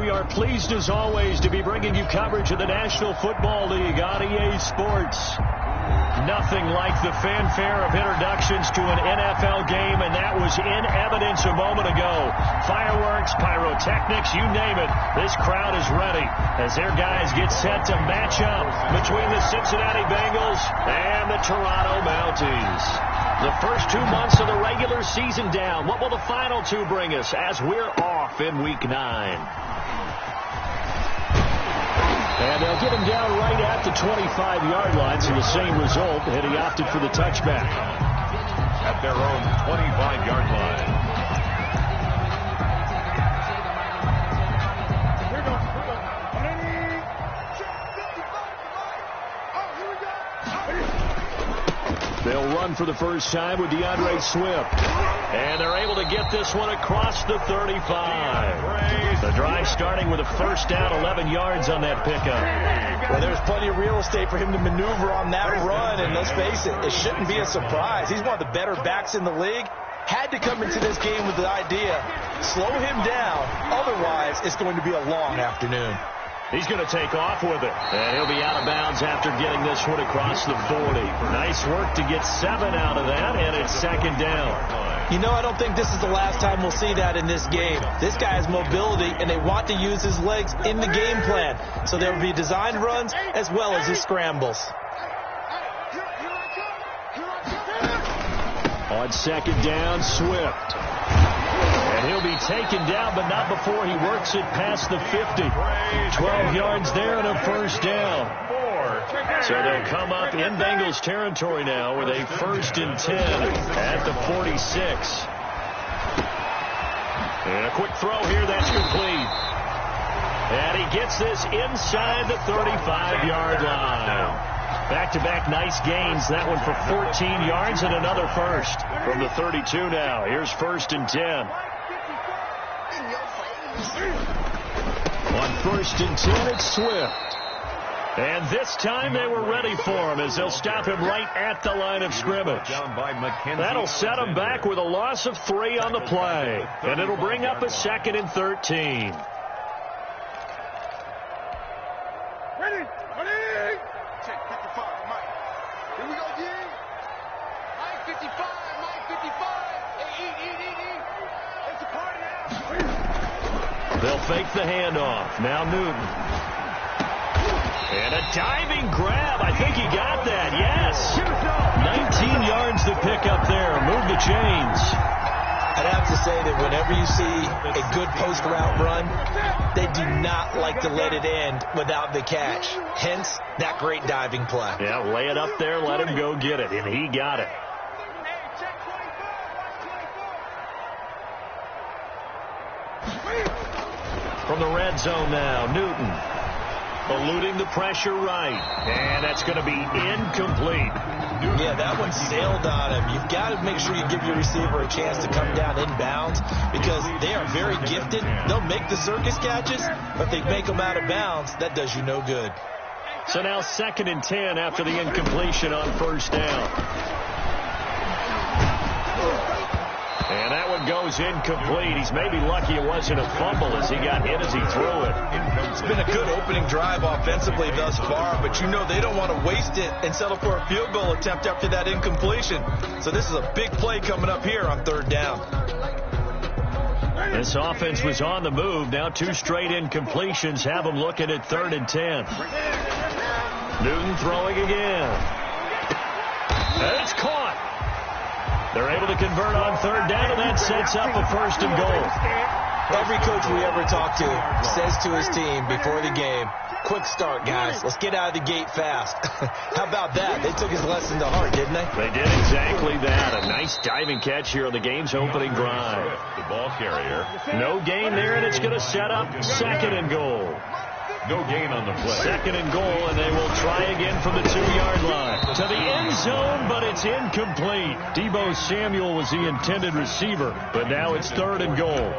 we are pleased as always to be bringing you coverage of the National Football League on EA Sports. Nothing like the fanfare of introductions to an NFL game, and that was in evidence a moment ago. Fireworks, pyrotechnics, you name it. This crowd is ready as their guys get set to match up between the Cincinnati Bengals and the Toronto Mounties. The first 2 months of the regular season down. What will the final two bring us as we're off in Week 9? And they'll get him down right at the 25-yard line, so the same result, and he opted for the touchback. At their own 25-yard line. They'll run for the first time with DeAndre Swift. And they're able to get this one across the 35. The drive starting with a first down, 11 yards on that pickup. Well, there's plenty of real estate for him to maneuver on that run, and let's face it, it shouldn't be a surprise. He's one of the better backs in the league. Had to come into this game with the idea, slow him down, otherwise it's going to be a long afternoon. He's going to take off with it, and he'll be out of bounds after getting this one across the 40. Nice work to get 7 out of that, and it's second down. You know, I don't think this is the last time we'll see that in this game. This guy has mobility, and they want to use his legs in the game plan. So there will be designed runs as well as his scrambles. On second down, Swift. And he'll be taken down, but not before he works it past the 50. 12 yards there and a first down. So they'll come up in Bengals territory now with a 1st and 10 at the 46. And a quick throw here, that's complete. And he gets this inside the 35-yard line. Back-to-back nice gains. That one for 14 yards and another first. From the 32 now, here's 1st and 10. On 1st and 10, it's Swift. And this time they were ready for him as they'll stop him right at the line of scrimmage. That'll set him back with a loss of 3 on the play. And it'll bring up a 2nd and 13. Ready? Check 55, Mike. Here we go, again. Mike 55, Mike 55. Hey, eat. It's a party now. They'll fake the handoff. Now Newton. And a diving grab. I think he got that. Yes. 19 yards to pick up there. Move the chains. I'd have to say that whenever you see a good post route run, they do not like to let it end without the catch. Hence, that great diving play. Yeah, lay it up there, let him go get it, and he got it. From the red zone now, Newton. Eluding the pressure right. And that's going to be incomplete. Yeah, that one sailed on him. You've got to make sure you give your receiver a chance to come down inbounds because they are very gifted. They'll make the circus catches, but they make them out of bounds. That does you no good. So now 2nd and 10 after the incompletion on 1st down. And that one goes incomplete. He's maybe lucky it wasn't a fumble as he got hit as he threw it. It's been a good opening drive offensively thus far, but you know they don't want to waste it and settle for a field goal attempt after that incompletion. So this is a big play coming up here on 3rd down. This offense was on the move. Now 2 straight incompletions have them looking at 3rd and 10. Newton throwing again. And it's caught. They're able to convert on 3rd down, and that sets up a 1st and goal. Every coach we ever talk to says to his team before the game, quick start, guys. Let's get out of the gate fast. How about that? They took his lesson to heart, didn't they? They did exactly that. A nice diving catch here on the game's opening drive. The ball carrier. No gain there, and it's going to set up 2nd and goal. No gain on the play. 2nd and goal, and they will try again from the 2-yard line. To the end zone, but it's incomplete. Deebo Samuel was the intended receiver, but now it's 3rd and goal.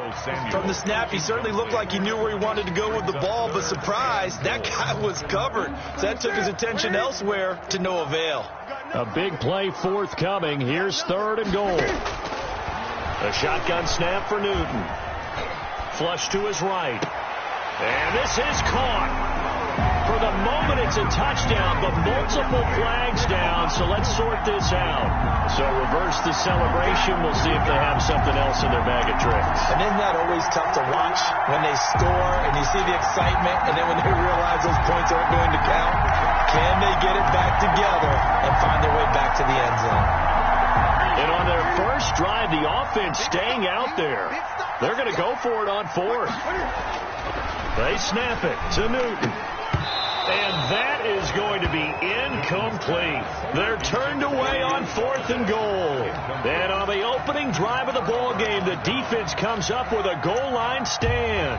From the snap, he certainly looked like he knew where he wanted to go with the ball, but surprise, that guy was covered. So that took his attention elsewhere to no avail. A big play forthcoming. Here's 3rd and goal. A shotgun snap for Newton. Flush to his right. And this is caught. For the moment, it's a touchdown, but multiple flags down, so let's sort this out. So reverse the celebration. We'll see if they have something else in their bag of tricks. And isn't that always tough to watch when they score and you see the excitement, and then when they realize those points aren't going to count? Can they get it back together and find their way back to the end zone? And on their first drive, the offense staying out there. They're going to go for it on fourth. They snap it to Newton. And that is going to be incomplete. They're turned away on 4th and goal. And on the opening drive of the ball game, the defense comes up with a goal line stand.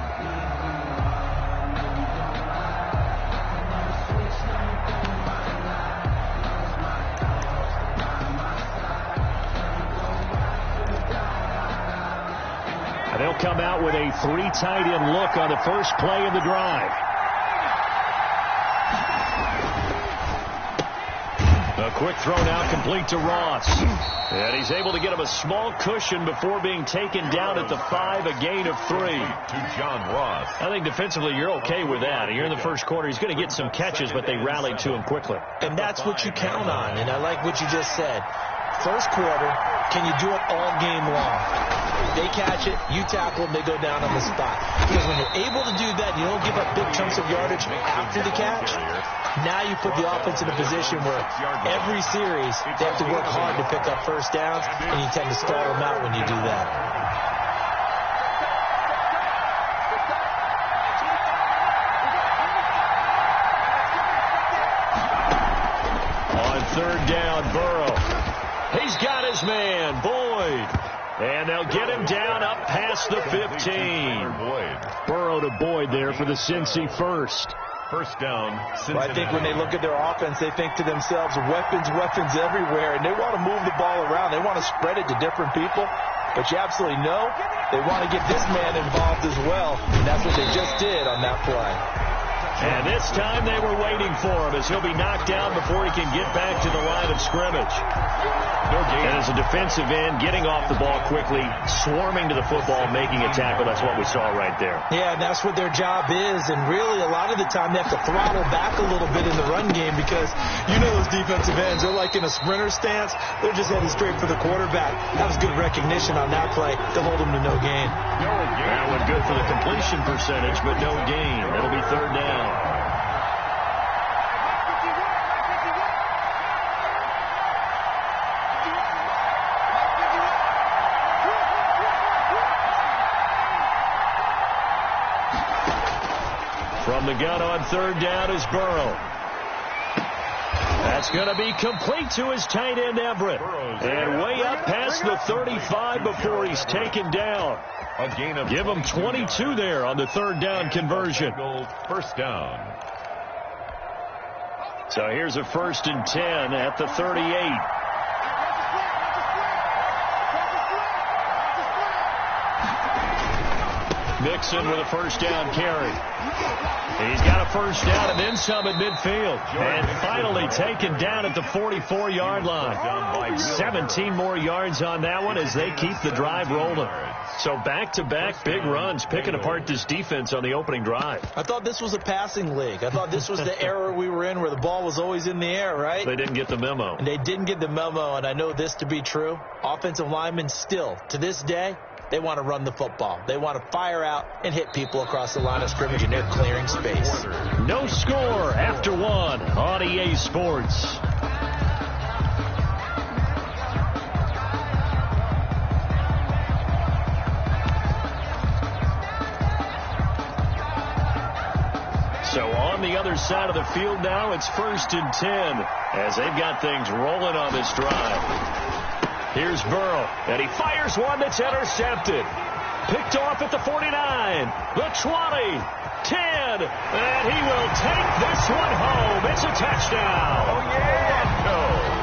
And they'll come out with a 3 tight end look on the first play of the drive. A quick throw now complete to Ross. And he's able to get him a small cushion before being taken down at the 5, a gain of 3. To John Ross. I think defensively you're okay with that. Here in the first quarter, he's going to get some catches, but they rallied to him quickly. And that's what you count on, and I like what you just said. First quarter, can you do it all game long? They catch it, you tackle them, they go down on the spot. Because when you're able to do that, you don't give up big chunks of yardage after the catch. Now you put the offense in a position where every series they have to work hard to pick up first downs, and you tend to stall them out when you do that. On 3rd down, Burrow. He's got his man, Boyd. And they'll get him down up past the 15. Burrow to Boyd there for the Cincy first. First down, Cincinnati. Well, I think when they look at their offense, they think to themselves, weapons everywhere, and they want to move the ball around. They want to spread it to different people. But you absolutely know they want to get this man involved as well, and that's what they just did on that play. And this time they were waiting for him as he'll be knocked down before he can get back to the line of scrimmage. And as a defensive end, getting off the ball quickly, swarming to the football, making a tackle, that's what we saw right there. Yeah, and that's what their job is. And really, a lot of the time, they have to throttle back a little bit in the run game because you know those defensive ends, they're like in a sprinter stance. They're just heading straight for the quarterback. That was good recognition on that play to hold him to no gain. That one good for the completion percentage, but no gain. It'll be 3rd down. From the gun on 3rd down is Burrow. That's going to be complete to his tight end, Everett. And way up past the 35 before he's taken down. A gain of Give him 22 there on the 3rd down conversion. First down. So here's a 1st and 10 at the 38. Mixon with a 1st down carry. He's got a 1st down and then some at midfield. And finally taken down at the 44-yard line. 17 more yards on that one as they keep the drive rolling. So back-to-back big runs, picking apart this defense on the opening drive. I thought this was a passing league. I thought this was the era we were in where the ball was always in the air, right? They didn't get the memo. And they didn't get the memo, and I know this to be true. Offensive linemen still, to this day, they want to run the football. They want to fire out and hit people across the line of scrimmage, and they're clearing space. No score after 1 on EA Sports. So on the other side of the field now, it's 1st and 10 as they've got things rolling on this drive. Here's Burrow, and he fires one that's intercepted. Picked off at the 49, the 20, 10, and he will take this one home. It's a touchdown. Oh, yeah. No.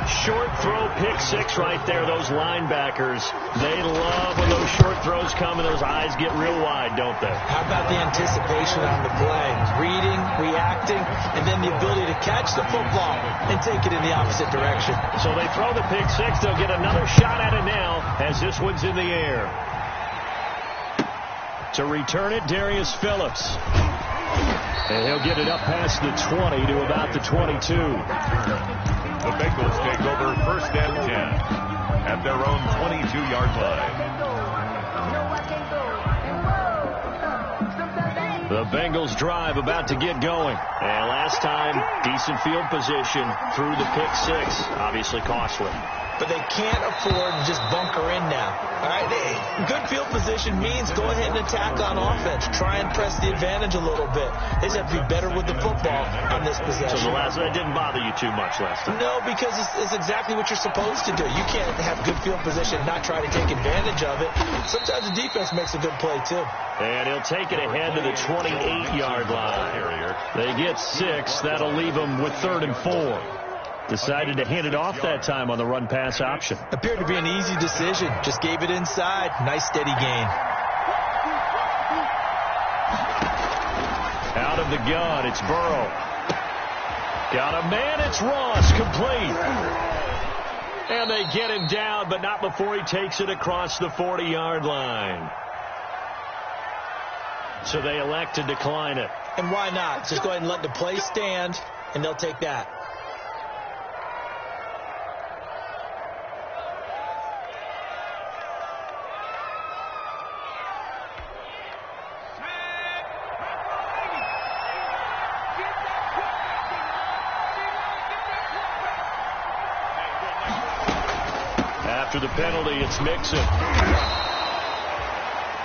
Short throw, pick 6 right there. Those linebackers, they love when those short throws come and those eyes get real wide, don't they? How about the anticipation on the play? Reading, reacting, and then the ability to catch the football and take it in the opposite direction. So they throw the pick 6. They'll get another shot at it now as this one's in the air. To return it, Darius Phillips. And he'll get it up past the 20 to about the 22. The Bengals take over first and 10 at their own 22-yard line. The Bengals drive about to get going. And last time, decent field position through the pick six. Obviously costly. But they can't afford to just bunker in now. All right, good field position means go ahead and attack on offense. Try and press the advantage a little bit. They just have to be better with the football on this possession. So that didn't bother you too much last time? No, because it's exactly what you're supposed to do. You can't have good field position and not try to take advantage of it. Sometimes the defense makes a good play, too. And he'll take it ahead to the 28-yard line. They get 6. That'll leave them with 3rd and 4. Decided to hand it off that time on the run-pass option. Appeared to be an easy decision. Just gave it inside. Nice, steady gain. Out of the gun, it's Burrow. Got a man, it's Ross, complete. And they get him down, but not before he takes it across the 40-yard line. So they elect to decline it. And why not? Just go ahead and let the play stand, and they'll take that. After the penalty, it's Mixon.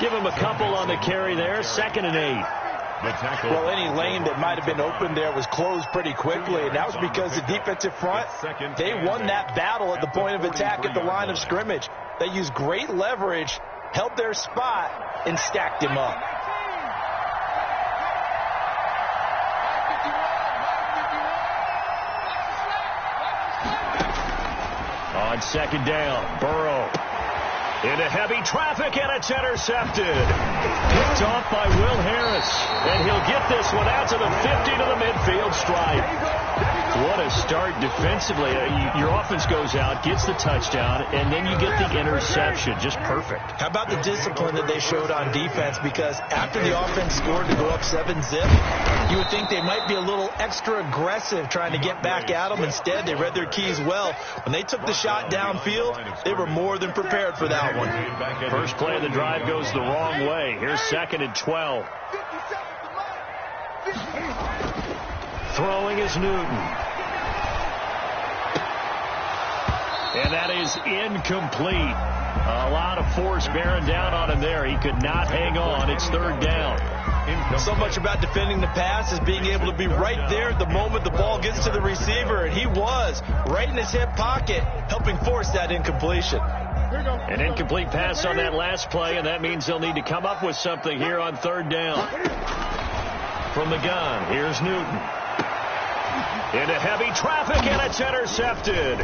Give him a couple on the carry there. 2nd and 8. Well, any lane that might have been open there was closed pretty quickly, and that was because the defensive front, they won that battle at the point of attack at the line of scrimmage. They used great leverage, held their spot, and stacked him up. On 2nd down, Burrow into heavy traffic, and it's intercepted. Picked off by Will Harris, and he'll get this one out to the 50 to the midfield stripe. What a start defensively. Your offense goes out, gets the touchdown, and then you get the interception. Just perfect. How about the discipline that they showed on defense? Because after the offense scored to go up 7-zip, you would think they might be a little extra aggressive trying to get back at them. Instead, they read their keys well. When they took the shot downfield, they were more than prepared for that one. First play of the drive goes the wrong way. Here's 2nd and 12. Throwing is Newton. And that is incomplete. A lot of force bearing down on him there. He could not hang on. It's 3rd down. So much about defending the pass is being able to be right there at the moment the ball gets to the receiver. And he was right in his hip pocket, helping force that incompletion. An incomplete pass on that last play, and that means they'll need to come up with something here on 3rd down. From the gun, here's Newton. Into heavy traffic, and it's intercepted.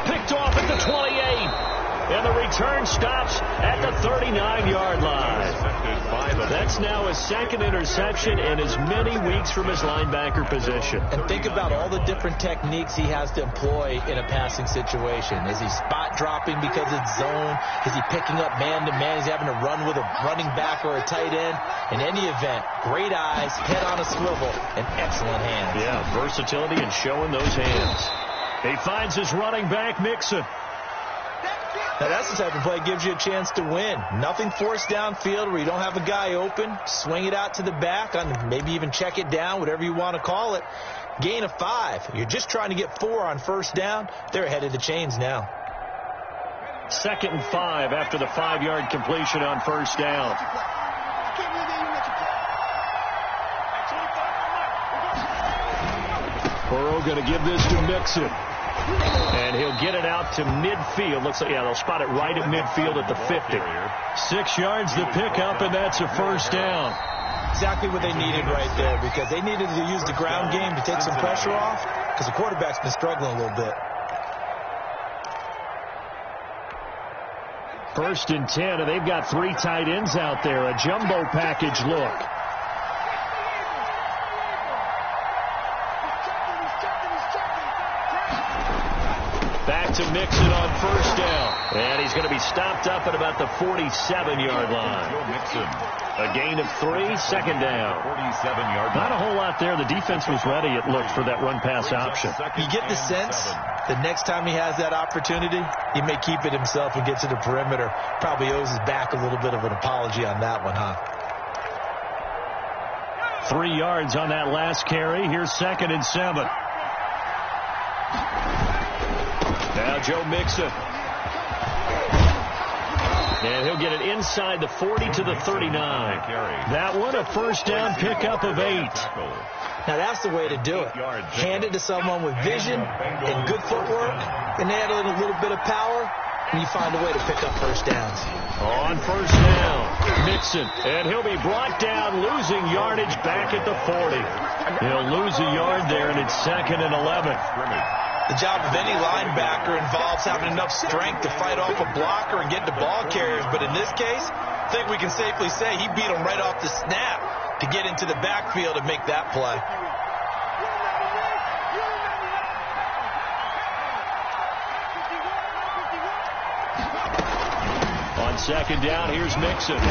Picked off at the 28. And the return stops at the 39-yard line. That's now his 2nd interception in as many weeks from his linebacker position. And think about all the different techniques he has to employ in a passing situation. Is he spot dropping because it's zone? Is he picking up man-to-man? He's having to run with a running back or a tight end. In any event, great eyes, head on a swivel, and excellent hands. Yeah, versatility and showing those hands. He finds his running back, Mixon. Now, that's the type of play that gives you a chance to win. Nothing forced downfield where you don't have a guy open. Swing it out to the back, on maybe even check it down, whatever you want to call it. Gain of 5. You're just trying to get 4 on 1st down. They're ahead of the chains now. 2nd and 5 after the 5-yard completion on 1st down. Burrow going to give this to Mixon. And he'll get it out to midfield. Looks like, yeah, they'll spot it right at midfield at the 50. 6 yards to pick up, and that's a 1st down. Exactly what they needed right there, because they needed to use the ground game to take some pressure off, because the quarterback's been struggling a little bit. 1st and 10, and they've got 3 tight ends out there. A jumbo package look. Back back to Mixon on first down. And he's going to be stopped up at about the 47-yard line. Joe Mixon. A gain of 3, second down. 47-yard line. Not a whole lot there. The defense was ready, it looked, for that run-pass option. You get the sense the next time he has that opportunity, he may keep it himself and get to the perimeter. Probably owes his back a little bit of an apology on that one, huh? 3 yards on that last carry. Here's 2nd and 7. Now Joe Mixon. And he'll get it inside the 40 to the 39. That one a first down pickup of 8. Now that's the way to do it. Hand it to someone with vision and good footwork, and add a little bit of power, and you find a way to pick up first downs. On first down, Mixon, and he'll be brought down, losing yardage back at the 40. He'll lose a yard there, and it's 2nd and 11. The job of any linebacker involves having enough strength to fight off a blocker and get to ball carriers, but in this case, I think we can safely say he beat him right off the snap to get into the backfield and make that play. On 2nd down, here's Mixon.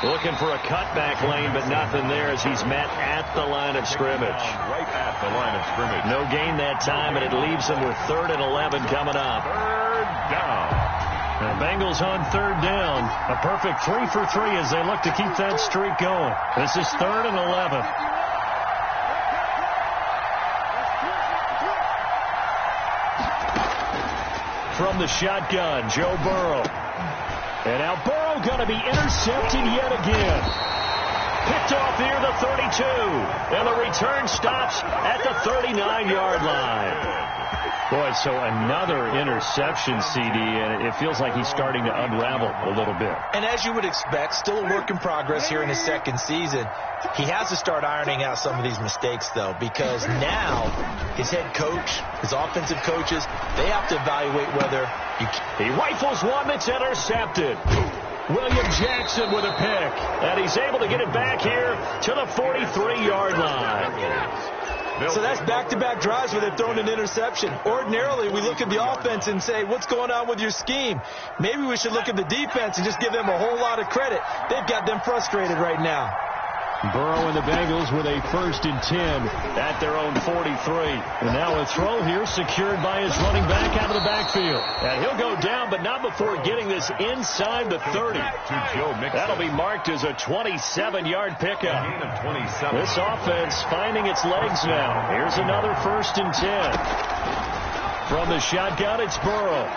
Looking for a cutback lane, but nothing there as he's met at the line of scrimmage. Right at the line of scrimmage. No gain that time, and it leaves him with 3rd and 11 coming up. 3rd down. The Bengals on 3rd down. A perfect 3 for 3 as they look to keep that streak going. This is 3rd and 11. From the shotgun, Joe Burrow. And now Burrow going to be intercepted yet again. Picked off near the 32. And the return stops at the 39-yard line. Boy, so another interception, CD, and it feels like he's starting to unravel a little bit. And as you would expect, still a work in progress here in his 2nd season. He has to start ironing out some of these mistakes, though, because now his head coach, his offensive coaches, they have to evaluate whether he rifles one that's intercepted. William Jackson with a pick, and he's able to get it back here to the 43-yard line. So that's back-to-back drives where they've thrown an interception. Ordinarily, we look at the offense and say, what's going on with your scheme? Maybe we should look at the defense and just give them a whole lot of credit. They've got them frustrated right now. Burrow and the Bengals with a 1st and 10 at their own 43. And now a throw here secured by his running back out of the backfield. And he'll go down, but not before getting this inside the 30. That'll be marked as a 27-yard pickup. This offense finding its legs now. Here's another 1st and 10. From the shotgun, it's Burrow.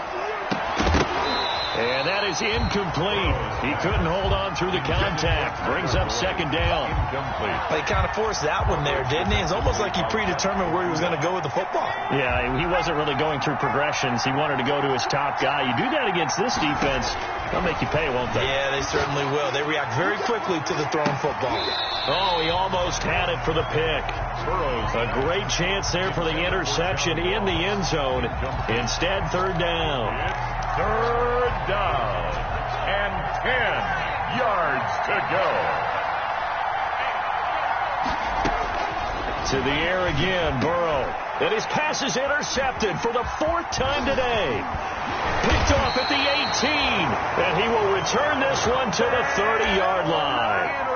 And that is incomplete. He couldn't hold on through the contact. Brings up 2nd down. Incomplete. He kind of forced that one there, didn't he? It's almost like he predetermined where he was going to go with the football. Yeah, he wasn't really going through progressions. He wanted to go to his top guy. You do that against this defense, they'll make you pay, won't they? Yeah, they certainly will. They react very quickly to the thrown football. Oh, he almost had it for the pick. A great chance there for the interception in the end zone. Instead, 3rd down. 3rd down and 10 yards to go. To the air again, Burrow. And his pass is intercepted for the 4th time today. Picked off at the 18. And he will return this one to the 30-yard line.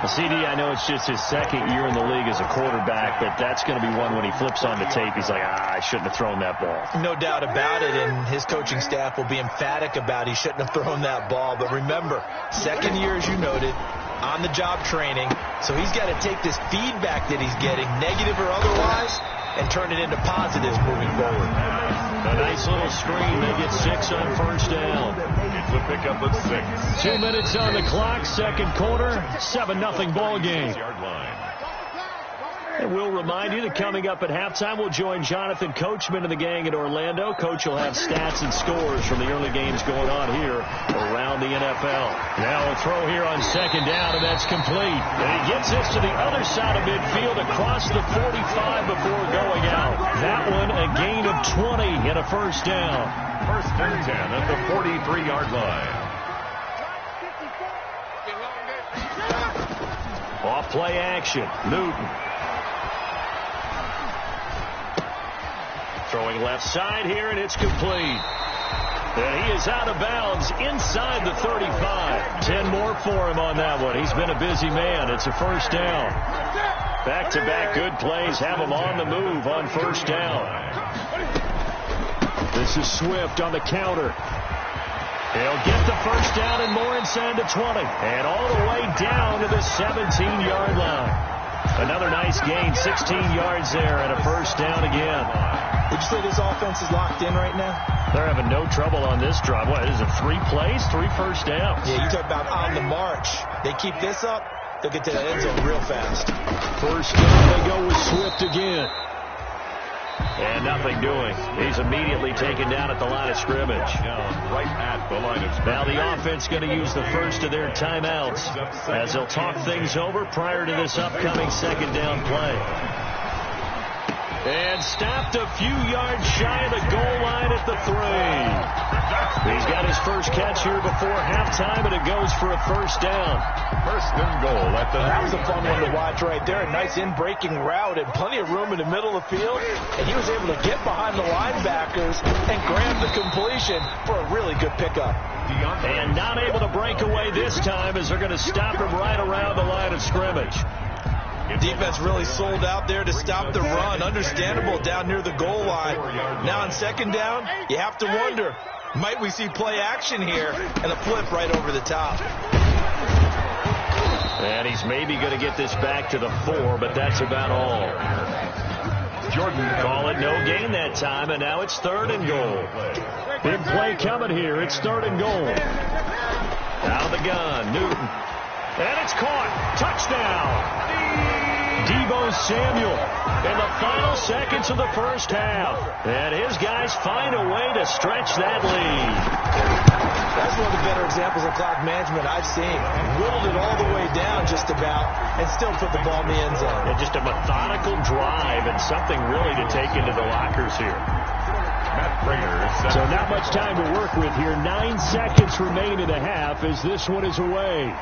CD, I know it's just his 2nd year in the league as a quarterback, but that's going to be one when he flips on the tape, he's like, I shouldn't have thrown that ball. No doubt about it, and his coaching staff will be emphatic about he shouldn't have thrown that ball. But remember, 2nd year, as you noted, on-the-job training, so he's got to take this feedback that he's getting, negative or otherwise, and turn it into positives moving forward. A nice little screen. They get 6 on 1st down. It's a pickup of 6. 2 minutes on the clock, 2nd quarter, 7-0 ball game. And we'll remind you that coming up at halftime, we'll join Jonathan Coachman and the gang in Orlando. Coach will have stats and scores from the early games going on here around the NFL. Now a throw here on 2nd down, and that's complete. And he gets this to the other side of midfield across the 45 before going out. That one a gain of 20 and a 1st down. 1st and 10 at the 43-yard line. Off play action. Newton. Throwing left side here, and it's complete. And he is out of bounds inside the 35. 10 more for him on that one. He's been a busy man. It's a first down. Back-to-back good plays have him on the move on first down. This is Swift on the counter. He'll get the first down and more inside the 20. And all the way down to the 17-yard line. Another nice gain, 16 yards there, and a first down again. Would you say this offense is locked in right now? They're having no trouble on this drive. What is it, 3 plays, 3 first downs? Yeah, you talk about on the march. They keep this up, they'll get to the end zone real fast. First down, they go with Swift again. And nothing doing. He's immediately taken down at the line of scrimmage. Right at the line of scrimmage. Now the offense going to use the first of their timeouts as they'll talk things over prior to this upcoming second down play. And stopped a few yards shy of the goal line at the 3. He's got his first catch here before halftime, and it goes for a first down. First and goal at the... That was a fun one to watch right there. A nice in-breaking route and plenty of room in the middle of the field. And he was able to get behind the linebackers and grab the completion for a really good pickup. And not able to break away this time as they're going to stop him right around the line of scrimmage. Defense really sold out there to stop the run. Understandable down near the goal line. Now on second down, you have to wonder, might we see play action here and a flip right over the top? And he's maybe going to get this back to the 4, but that's about all. Jordan call it no gain that time, and now it's 3rd and goal. Big play coming here. It's 3rd and goal. Out of the gun, Newton. And it's caught. Touchdown. Deebo Samuel in the final seconds of the first half. And his guys find a way to stretch that lead. That's one of the better examples of clock management I've seen. Whittled it all the way down just about and still put the ball in the end zone. And just a methodical drive and something really to take into the lockers here. So not much time to work with here. 9 seconds remain in the half as this one is away.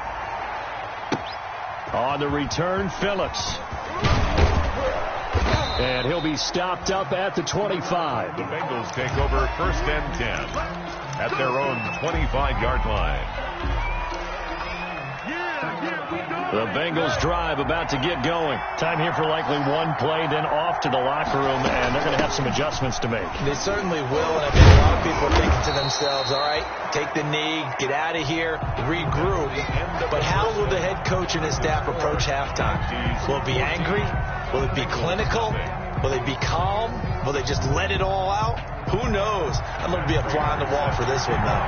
On the return, Phillips. And he'll be stopped up at the 25. The Bengals take over first and 10 at their own 25-yard line. The Bengals drive about to get going. Time here for likely one play, then off to the locker room, and they're going to have some adjustments to make. They certainly will, and I think a lot of people are thinking to themselves, all right, take the knee, get out of here, regroup. But how will the head coach and his staff approach halftime? Will it be angry? Will it be clinical? Will they be calm? Will they just let it all out? Who knows? I'm going to be a fly on the wall for this one, though.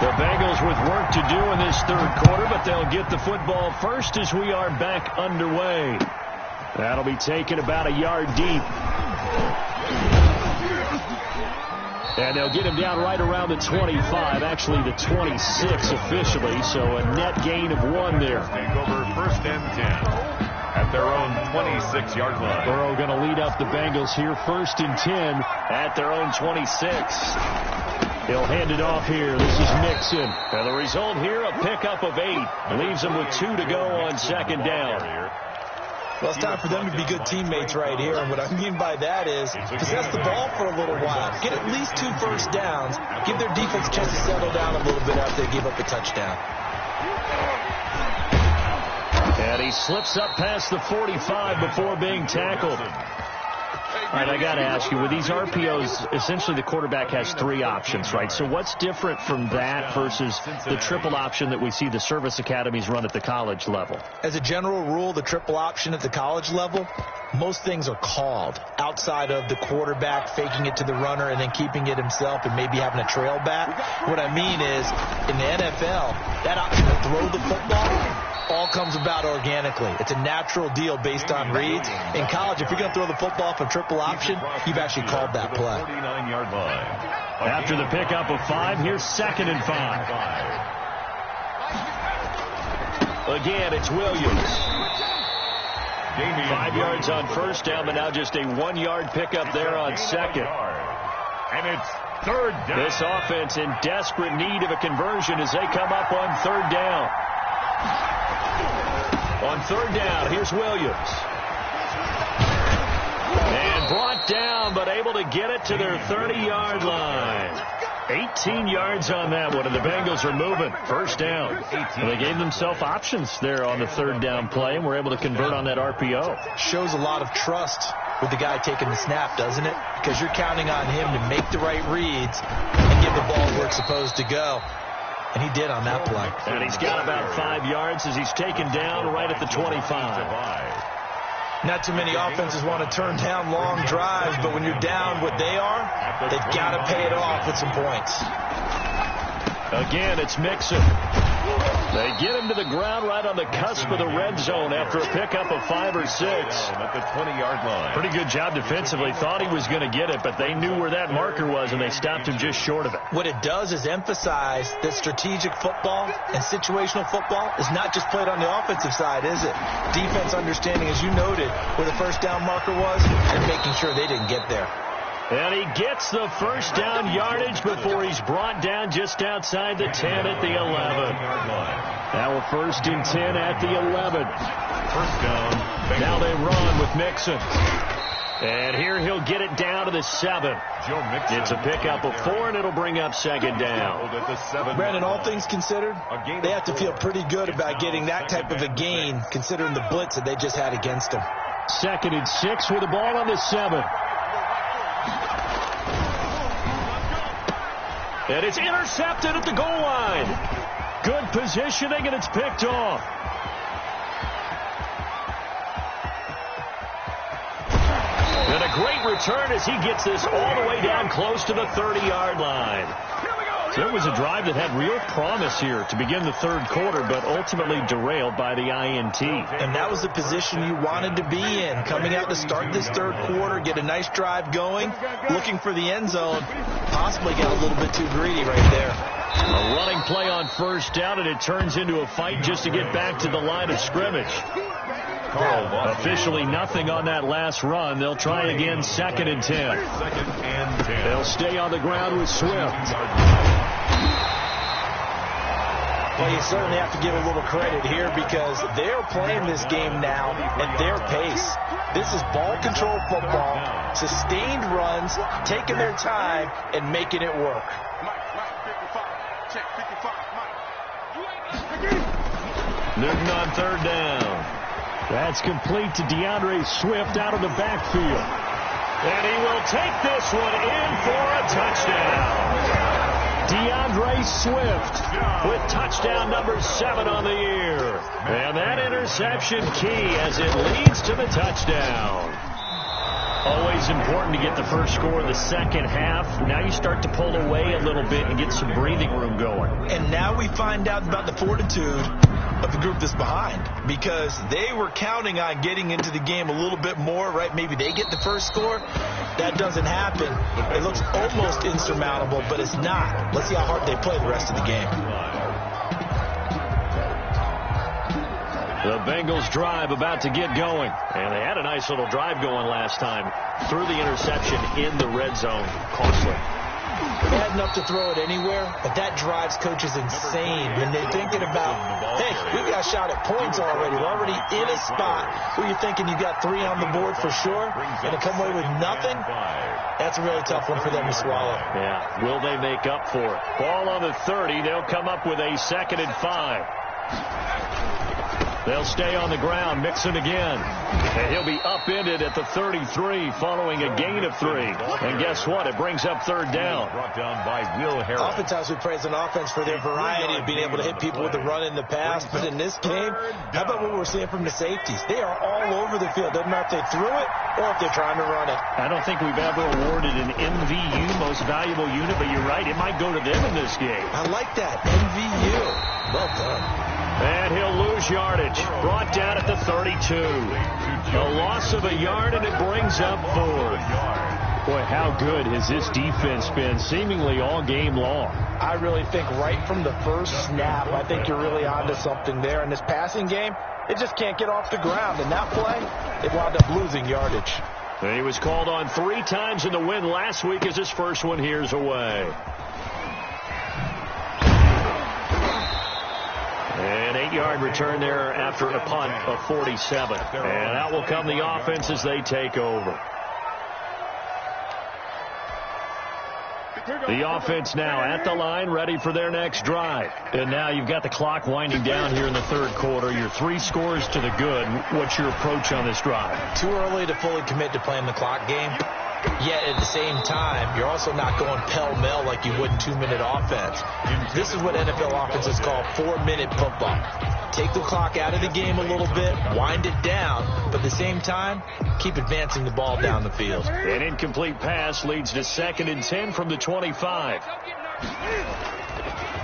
The Bengals with work to do in this third quarter, but they'll get the football first as we are back underway. That'll be taken about a yard deep. And they'll get him down right around the 25, actually the 26 officially, so a net gain of 1 there. Take over first and 10 at their own 26-yard line. Burrow going to lead up the Bengals here, first and 10 at their own 26. He'll hand it off here. This is Mixon. And the result here, a pickup of 8. Leaves them with 2 to go on second down. Well, it's time for them to be good teammates right here. And what I mean by that is possess the ball for a little while. Get at least 2 first downs. Give their defense a chance to settle down a little bit after they give up a touchdown. And he slips up past the 45 before being tackled. All right, I got to ask you, with these RPOs, essentially the quarterback has 3 options, right? So what's different from that versus the triple option that we see the service academies run at the college level? As a general rule, the triple option at the college level, most things are called outside of the quarterback faking it to the runner and then keeping it himself and maybe having a trail back. What I mean is, in the NFL, that option to throw the football all comes about organically. It's a natural deal based on reads. In college, if you're going to throw the football for triple option, you've actually called that play. 49-yard line. After the pickup of 5, here's second and 5. Again, it's Williams. 5 yards on first down, but now just a 1-yard pickup there on second. And it's third down. This offense in desperate need of a conversion as they come up on third down. On third down, here's Williams. And brought down, but able to get it to their 30-yard line. 18 yards on that one, and the Bengals are moving. First down. And they gave themselves options there on the third down play, and were able to convert on that RPO. Shows a lot of trust with the guy taking the snap, doesn't it? Because you're counting on him to make the right reads and give the ball where it's supposed to go. And he did on that play. And he's got about 5 yards as he's taken down right at the 25. Not too many offenses want to turn down long drives, but when you're down what they are, they've got to pay it off with some points. Again, it's Mixon. They get him to the ground right on the cusp of the red zone after a pickup of 5 or 6. At the 20-yard line. Pretty good job defensively. Thought he was going to get it, but they knew where that marker was, and they stopped him just short of it. What it does is emphasize that strategic football and situational football is not just played on the offensive side, is it? Defense understanding, as you noted, where the first down marker was and making sure they didn't get there. And he gets the first down yardage before he's brought down just outside the 10 at the 11. Now a 1st and 10 at the 11. First down. Now they run with Mixon. And here he'll get it down to the 7. Joe Mixon. It's a pickup of 4, and it'll bring up second down. Brandon, all things considered, they have to feel pretty good about getting that type of a gain, considering the blitz that they just had against them. 2nd and 6 with the ball on the 7. And it's intercepted at the goal line. Good positioning, and it's picked off. And a great return as he gets this all the way down close to the 30-yard line. So it was a drive that had real promise here to begin the third quarter, but ultimately derailed by the INT. And that was the position you wanted to be in, coming out to start this third quarter, get a nice drive going, looking for the end zone, possibly got a little bit too greedy right there. A running play on first down, and it turns into a fight just to get back to the line of scrimmage. Officially nothing on that last run. They'll try again, 2nd and 10. They'll stay on the ground with Swift. Well, you certainly have to give a little credit here because they're playing this game now at their pace. This is ball control football, sustained runs, taking their time, and making it work. Newton on third down. That's complete to DeAndre Swift out of the backfield. And he will take this one in for a touchdown. DeAndre Swift with touchdown number 7 on the year. And that interception key as it leads to the touchdown. Always important to get the first score of the second half. Now you start to pull away a little bit and get some breathing room going. And now we find out about the fortitude of the group that's behind, because they were counting on getting into the game a little bit more, right? Maybe they get the first score. That doesn't happen. It looks almost insurmountable, but it's not. Let's see how hard they play the rest of the game. The Bengals drive about to get going. And they had a nice little drive going last time. Threw the interception in the red zone. Costly. They had enough to throw it anywhere, but that drives coaches insane when they're thinking about, hey, we got a shot at points already. We're already in a spot where you're thinking you got 3 on the board for sure, and to come away with nothing, that's a really tough one for them to swallow. Yeah, will they make up for it? Ball on the 30. They'll come up with a 2nd and 5. They'll stay on the ground. Mixon again. And he'll be upended at the 33 following a gain of 3. And guess what? It brings up third down. Brought down by Will Harris. Oftentimes we praise an offense for their variety of being able to hit people with the run in the pass. But in this game, how about what we're seeing from the safeties? They are all over the field. Doesn't matter if they threw it or if they're trying to run it. I don't think we've ever awarded an MVU, most valuable unit, but you're right. It might go to them in this game. I like that. MVU. Well done. And he'll lose yardage. Brought down at the 32. A loss of a yard, and it brings up 4th. Boy, how good has this defense been seemingly all game long? I really think right from the first snap, I think you're really onto something there. In this passing game, it just can't get off the ground. In that play, it wound up losing yardage. And he was called on 3 times in the win last week as his first one here's away. An 8-yard return there after a punt of 47. And out will come the offense as they take over. The offense now at the line, ready for their next drive. And now you've got the clock winding down here in the third quarter. You're 3 scores to the good. What's your approach on this drive? Too early to fully commit to playing the clock game. Yet at the same time, you're also not going pell-mell like you would in 2-minute offense. This is what NFL offenses call 4-minute football. Take the clock out of the game a little bit, wind it down, but at the same time, keep advancing the ball down the field. An incomplete pass leads to 2nd and 10 from the 25.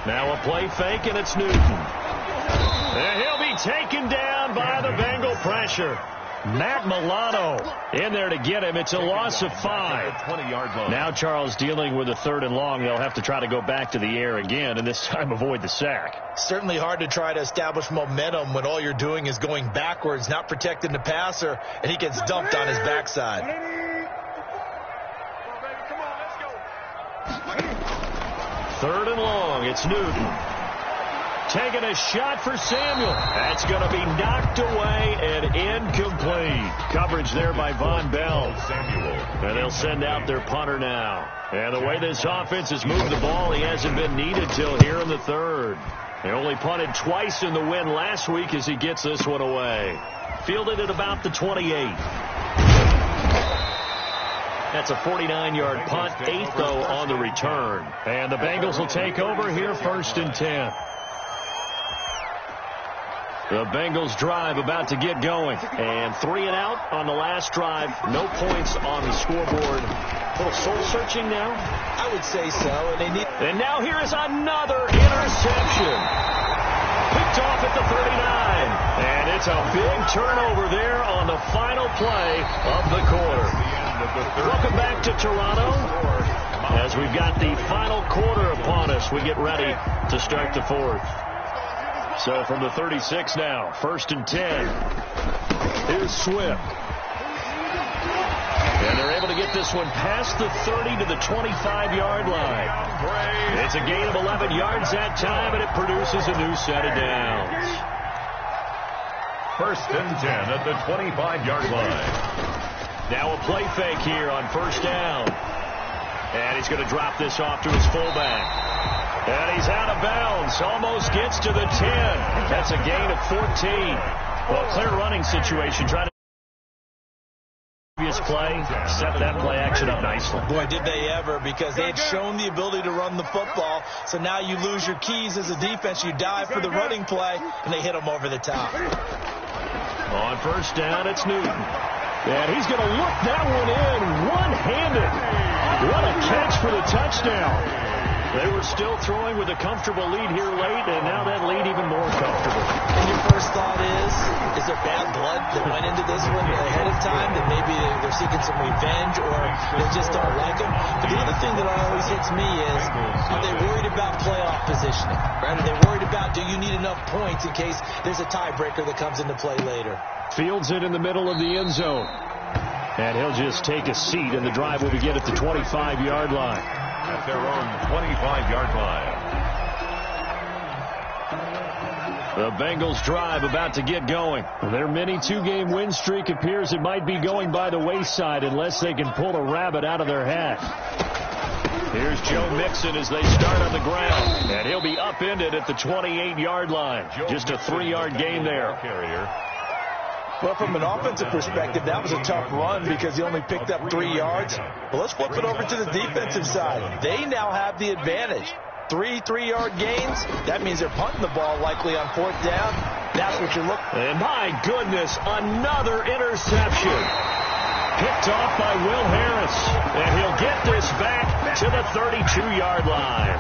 Now a play fake, and it's Newton. And he'll be taken down by the Bengal pressure. Matt Milano in there to get him. It's a loss of 5. 20-yard line. Now Charles dealing with a 3rd and long. They'll have to try to go back to the air again, and this time avoid the sack. Certainly hard to try to establish momentum when all you're doing is going backwards, not protecting the passer, and he gets dumped on his backside. 3rd and long. It's Newton. Taking a shot for Samuel. That's going to be knocked away and incomplete. Coverage there by Von Bell. And they'll send out their punter now. And the way this offense has moved the ball, he hasn't been needed till here in the 3rd. They only punted twice in the win last week as he gets this one away. Fielded at about the 28. That's a 49-yard punt, 8th, though, on the return. And the Bengals will take over here 1st and 10. The Bengals drive about to get going. And 3 and out on the last drive. No points on the scoreboard. A little soul-searching now? I would say so. And now here is another interception. Picked off at the 39. And it's a big turnover there on the final play of the quarter. Welcome back to Toronto. As we've got the final quarter upon us, we get ready to start the 4th. So from the 36 now, 1st and 10. Here's Swift. And they're able to get this one past the 30 to the 25-yard line. It's a gain of 11 yards that time, and it produces a new set of downs. 1st and 10 at the 25-yard line. Now a play fake here on 1st down. And he's going to drop this off to his fullback. And he's out of bounds. Almost gets to the 10. That's a gain of 14. Well, clear running situation. Trying to previous play, set that play action up nicely. Boy, did they ever, because they had shown the ability to run the football. So now you lose your keys as a defense. You dive for the running play, and they hit them over the top. On 1st down, it's Newton. And he's going to look that one in one-handed. What a catch for the touchdown. They were still throwing with a comfortable lead here late, and now that lead even more comfortable. And your first thought is there bad blood that went into this one ahead of time, that maybe they're seeking some revenge or they just don't like them? But the other thing that always hits me is, are they worried about playoff positioning? Right? Are they worried about, do you need enough points in case there's a tiebreaker that comes into play later? Fields it in the middle of the end zone. And he'll just take a seat, and the drive will begin at the 25-yard line. At their own 25-yard line. The Bengals drive about to get going. Their mini 2-game win streak appears it might be going by the wayside unless they can pull a rabbit out of their hat. Here's Joe Mixon as they start on the ground. And he'll be upended at the 28-yard line. Just a 3-yard gain there. Well, from an offensive perspective, that was a tough run because he only picked up 3 yards. But let's flip it over to the defensive side. They now have the advantage. 3 3-yard gains. That means they're punting the ball likely on 4th down. That's what you're looking for. And my goodness, another interception. Picked off by Will Harris. And he'll get this back to the 32-yard line.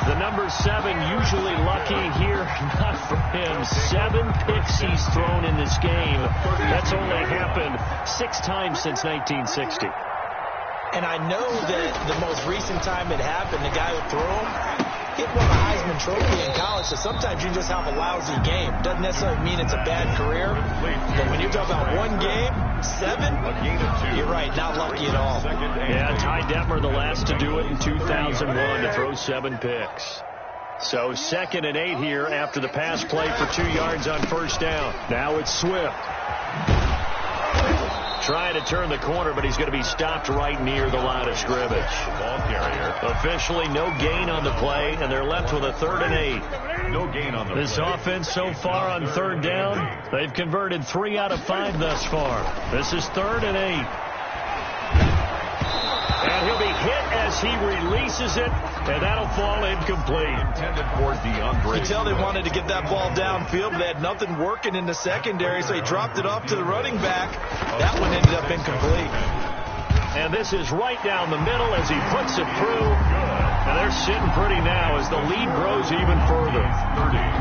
The number 7 usually lucky here. Not for him. 7 picks he's thrown in this game. That's only happened 6 times since 1960. And I know that the most recent time it happened, the guy who threw him, he won a Heisman Trophy in college, so sometimes you just have a lousy game. Doesn't necessarily mean it's a bad career, but when you're talking about one game, 7, you're right, not lucky at all. Yeah, Ty Detmer, the last to do it in 2001, to throw 7 picks. So 2nd and 8 here after the pass play for 2 yards on 1st down. Now it's Swift. Trying to turn the corner, but he's going to be stopped right near the line of scrimmage. Ball carrier. Officially no gain on the play, and they're left with a 3rd and 8. No gain on the play. This offense so far on 3rd down, they've converted 3 out of 5 thus far. This is 3rd and 8. And he'll be hit as he releases it, and that'll fall incomplete. Intended for DeAndre. You can tell they wanted to get that ball downfield, but they had nothing working in the secondary, so he dropped it off to the running back. That one ended up incomplete. And this is right down the middle as he puts it through. And they're sitting pretty now as the lead grows even further.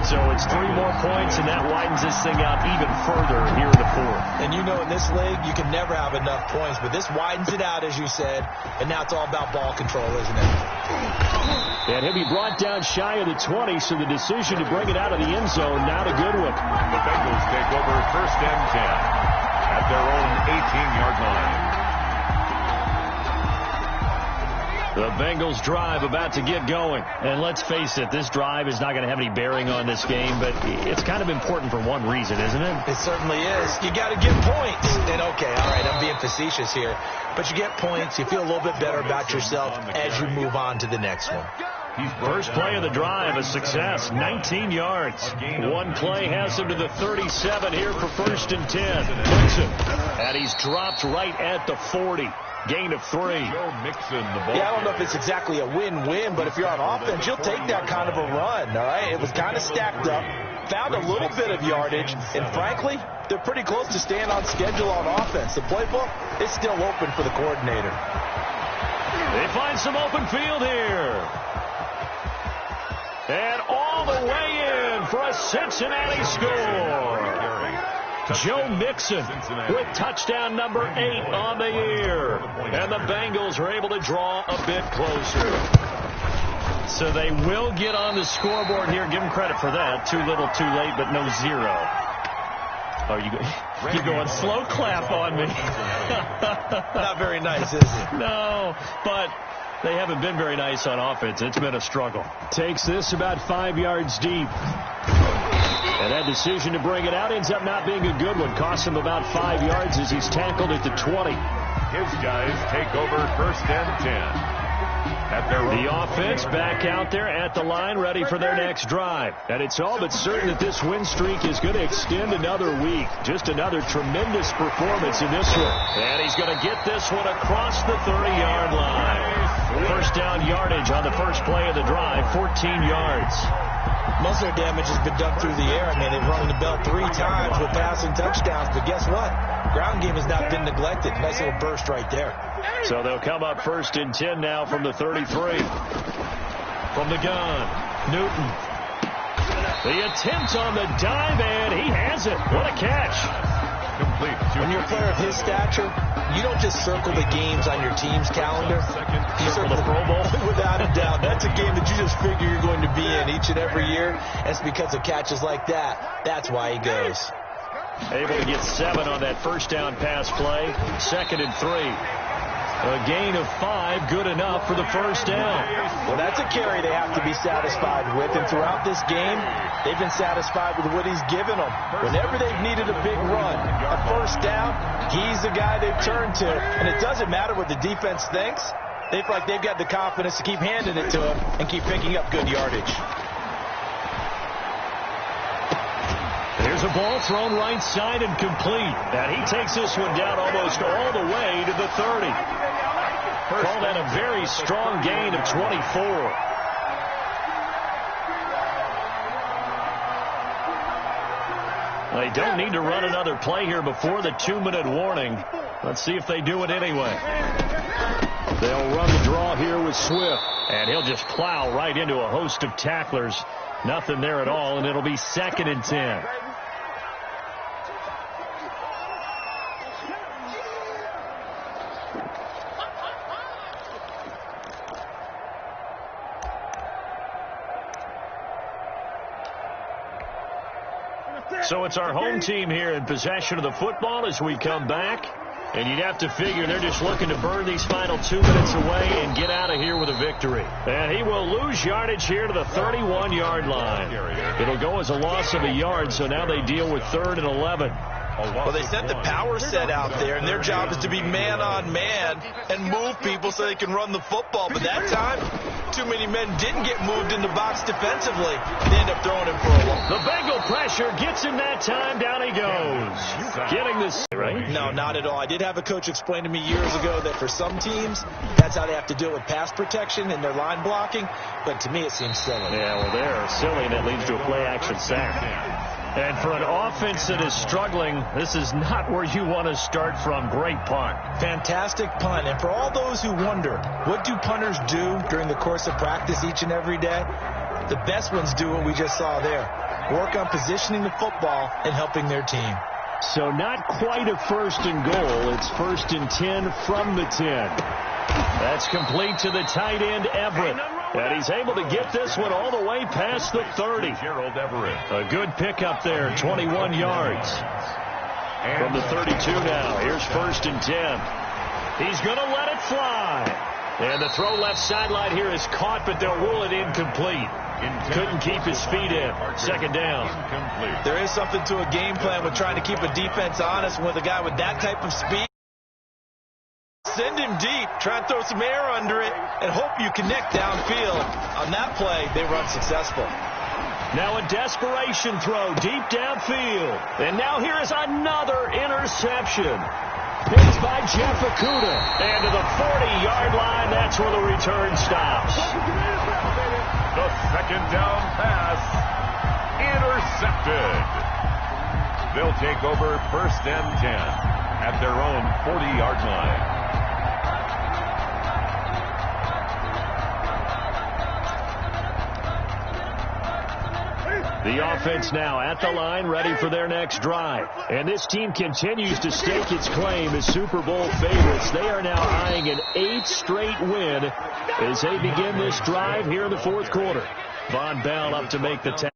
So it's 3 more points, and that widens this thing out even further here in the 4th. And you know in this league, you can never have enough points, but this widens it out, as you said, and now it's all about ball control, isn't it? And he'll be brought down shy of the 20, so the decision to bring it out of the end zone, not a good one. The Bengals take over 1st and 10 at their own 18-yard line. The Bengals drive about to get going. And let's face it, this drive is not going to have any bearing on this game, but it's kind of important for one reason, isn't it? It certainly is. You got to get points. And okay, all right, I'm being facetious here, but you get points, you feel a little bit better about yourself as you move on to the next one. First play of the drive, a success, 19 yards. One play has him to the 37 here for 1st and 10. Mixon, and he's dropped right at the 40. Gain of 3. Yeah, I don't know if it's exactly a win-win, but if you're on offense, you'll take that kind of a run, all right? It was kind of stacked up, found a little bit of yardage, and frankly, they're pretty close to staying on schedule on offense. The playbook is still open for the coordinator. They find some open field here. And all the way in for a Cincinnati score. Joe Mixon with touchdown number 8 on the year. And the Bengals are able to draw a bit closer. So they will get on the scoreboard here. Give them credit for that. Too little, too late, but no 0. Oh, you're going slow clap on me. Not very nice, is it? No, but they haven't been very nice on offense. It's been a struggle. Takes this about 5 yards deep. And that decision to bring it out ends up not being a good one. Costs him about 5 yards as he's tackled at the 20. His guys take over 1st and 10. The offense back out there at the line, ready for their next drive. And it's all but certain that this win streak is going to extend another week. Just another tremendous performance in this one. And he's going to get this one across the 30-yard line. First down yardage on the first play of the drive, 14 yards. Most of their damage has been done through the air. I mean, they've rung the bell 3 times with passing touchdowns, but guess what? Ground game has not been neglected. Nice little burst right there. So they'll come up 1st and 10 now from the 33. From the gun, Newton. The attempt on the dive, and he has it. What a catch. Complete. When you're a player of his stature, you don't just circle the games on your team's calendar. You circle the Pro Bowl. Without a doubt. That's a game that you just figure you're going to be in each and every year. And it's because of catches like that. That's why he goes. Able to get 7 on that first down pass play. 2nd and 3. A gain of 5, good enough for the first down. Well, that's a carry they have to be satisfied with. And throughout this game, they've been satisfied with what he's given them. Whenever they've needed a big run, a first down, he's the guy they've turned to. And it doesn't matter what the defense thinks. They feel like they've got the confidence to keep handing it to him and keep picking up good yardage. There's a ball thrown right side and complete. And he takes this one down almost all the way to the 30. Call that a very strong gain of 24. They don't need to run another play here before the 2-minute warning. Let's see if they do it anyway. They'll run the draw here with Swift. And he'll just plow right into a host of tacklers. Nothing there at all, and it'll be 2nd and 10. So it's our home team here in possession of the football as we come back. And you'd have to figure they're just looking to burn these final 2 minutes away and get out of here with a victory. And he will lose yardage here to the 31-yard line. It'll go as a loss of a yard, so now they deal with 3rd and 11. Well, they sent the power set out there, and their job is to be man-on-man and move people so they can run the football. But that time, too many men didn't get moved in the box defensively. They end up throwing him for a loss. The Bengal pressure gets him that time. Down he goes. Getting this right? No, not at all. I did have a coach explain to me years ago that for some teams, that's how they have to deal with pass protection and their line blocking. But to me, it seems silly. Yeah, well, they're silly, and it leads to a play-action sack. And for an offense that is struggling, this is not where you want to start from. Great punt. Fantastic punt. And for all those who wonder, what do punters do during the course of practice each and every day? The best ones do what we just saw there. Work on positioning the football and helping their team. So not quite a 1st and goal. It's 1st and 10 from the 10. That's complete to the tight end, Everett. And he's able to get this one all the way past the 30. Gerald Everett. A good pickup there, 21 yards. From the 32 now. Here's 1st and 10. He's going to let it fly. And the throw left sideline here is caught, but they'll rule it incomplete. Couldn't keep his feet in. 2nd down. There is something to a game plan with trying to keep a defense honest with a guy with that type of speed. Send him deep, try and throw some air under it, and hope you connect downfield. On that play, they were unsuccessful. Now a desperation throw deep downfield. And now here is another interception. Picked by Jeff Okudah. And to the 40-yard line, that's where the return stops. The 2nd down pass intercepted. They'll take over 1st and 10 at their own 40-yard line. The offense now at the line, ready for their next drive. And this team continues to stake its claim as Super Bowl favorites. They are now eyeing an 8th straight win as they begin this drive here in the 4th quarter. Von Bell up to make the